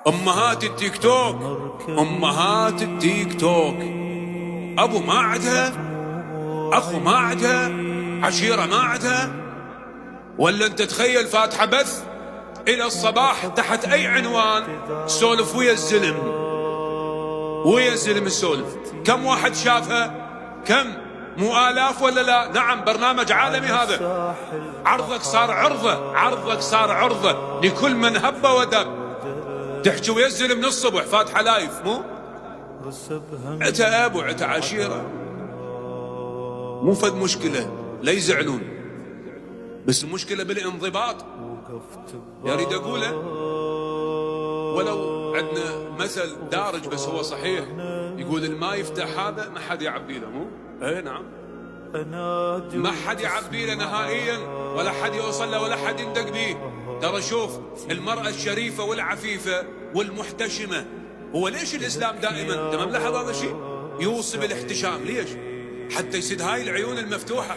امهات التيك توك، امهات التيك توك، ابو ما عدها، اخو ما عدها، عشيرة ما عدها. ولا انت تخيل فاتحة بث الى الصباح تحت اي عنوان سولف ويا الزلم، ويا الزلم السولف. كم واحد شافها؟ كم؟ مو آلاف ولا لا؟ نعم، برنامج عالمي هذا. عرضك صار عرضة، عرضك صار عرضة لكل من هب ودب. تحكي ويا الزلم من الصبح فاتحة لايف، مو عتا اب وعتا عشيرة، مو فد مشكلة لا يزعلون، بس المشكلة بالانضباط. يريد اقوله ولو عندنا مثل دارج بس هو صحيح، يقول الما يفتح هذا ما حد يعبي له، مو؟ اي نعم، ما حد يعبي له نهائيا، ولا حد يوصل له ولا حد يندق به. ترى شوف المرأة الشريفة والعفيفة والمحتشمة، هو ليش الإسلام دائما تمام ملاحظ هذا الشيء يوصي بالاحتشام؟ ليش؟ حتى يسد هاي العيون المفتوحة.